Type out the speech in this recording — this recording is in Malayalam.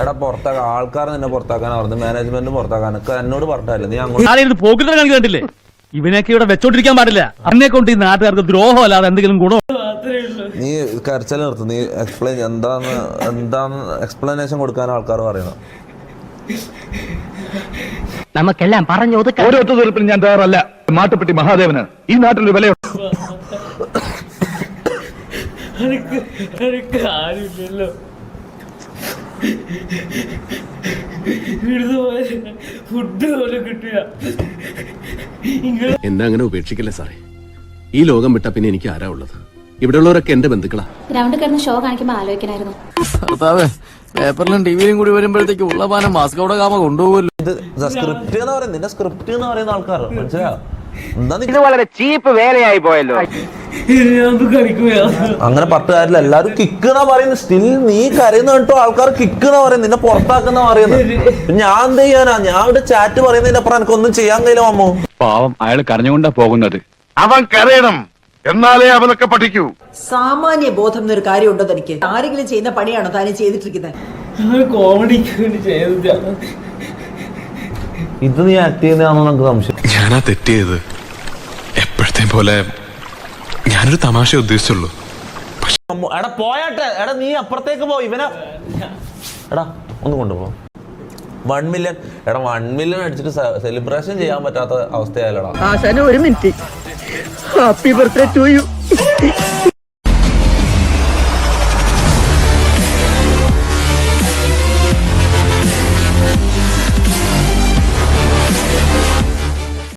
എടാ പുറത്താക്കാൻ ആൾക്കാർ നിന്നെ പുറത്താക്കാൻ പറഞ്ഞു, മാനേജ്മെന്റ് പുറത്താക്കാൻ എന്നോട് പറഞ്ഞില്ല. നീ അങ്ങോട്ട് പോക്കിട്ട് കാണിക്കണ്ടില്ലേ? ഇവനൊക്കെ ഇവിടെ വെച്ചോണ്ടിരിക്കാൻ പാടില്ല. അന്നെ കൊണ്ട് ഈ നാട്ടുകാർക്ക് ദ്രോഹം അല്ലാതെ എന്തെങ്കിലും ഗുണം. നീ കരച്ചിൽ നിർത്തും. നീ എന്താന്ന് എക്സ്പ്ലനേഷൻ കൊടുക്കാൻ ആൾക്കാർ പറയണം. നമുക്കെല്ലാം പറഞ്ഞു ഓരോ ഒത്തുതീർപ്പിനും ഞാൻ തയ്യാറല്ല. മാട്ടുപ്പെട്ടി മഹാദേവന് ഈ നാട്ടിലൊരു വിലയുണ്ട്. ആരുമില്ലല്ലോ. ഫുഡ് പോലും കിട്ടില്ല. എന്നെ അങ്ങനെ ഉപേക്ഷിക്കല്ലേ സാറേ. ഈ ലോകം വിട്ടാ പിന്നെ എനിക്ക് ആരാ ഉള്ളത്? ഇവിടെ ഉള്ളവരൊക്കെ എന്റെ ബന്ധുക്കളാ. ഗ്രൗണ്ടിൽ കിടന്ന് ഷോ കാണിക്കുമ്പോ ആലോചിക്കണായിരുന്നു. പേപ്പറിലും ടിവിയിലും കൂടി വരുമ്പോഴത്തേക്ക് ഉള്ള പാനം മാസ്കോടെ കാമ കൊണ്ടുപോകുമല്ലോ. ഇത് സ്ക്രിപ്റ്റ് എന്ന് പറയുന്നത്, നിന്റെ സ്ക്രിപ്റ്റ് എന്ന് പറയുന്ന ആൾക്കാർ മനസ്സിലാ. ഇത് വളരെ ചീപ്പ് വേലയായി പോയല്ലോ. അങ്ങനെ പത്ത് കാര്യമില്ല. എല്ലാരും കിക്ക് എന്നാ പറയുന്നത്. സ്റ്റിൽ നീ കരയുന്ന കേട്ടോ ആൾക്കാർ കിക്ക് എന്നാ പറയുന്നത്, നിന്നെ പുറത്താക്കുന്ന പറയുന്നത്. ഞാൻ എന്ത് ചെയ്യാനാ? ഞാൻ ഇവിടെ ചാറ്റ് പറയുന്നതിന്റെ അപ്പുറം എനിക്കൊന്നും ചെയ്യാൻ കഴിയില്ല അമ്മോ. പാവം അയാൾ കരഞ്ഞുകൊണ്ടാ പോകുന്നത്. അവൻ കരയണം, എന്നാലേ അവനൊക്കെ പഠിക്കൂ. സാമാന്യ ബോധം എന്നൊരു കാര്യം ഉണ്ടോ തനിക്ക്? ആരെങ്കിലും ചെയ്യുന്ന പണിയാണോ താനും ചെയ്തിട്ടിരിക്കുന്നത്? കോമഡിക്ക് വേണ്ടി ചെയ്തതാണ്. ഇത് നീ ആക്ട് ചെയ്യുന്നതാണോ നമുക്ക് സംശയം. ഞാനാ തെറ്റിയത്. എപ്പോഴത്തെ പോലെ ഞാനൊരു തമാശ ഉദ്ദേശിച്ചുള്ളൂ. എടാ പോയാട്ടെ. എടാ നീ അപ്പുറത്തേക്ക് പോ. ഇവനെ എടാ ഒന്ന് കൊണ്ടുപോ. 1 മില്യൺ. എടാ 1 മില്യൺ അടിച്ചിട്ട് സെലിബ്രേഷൻ ചെയ്യാൻ പറ്റാത്ത അവസ്ഥയായല്ലടാ. ഒരു minute. Happy birthday to U.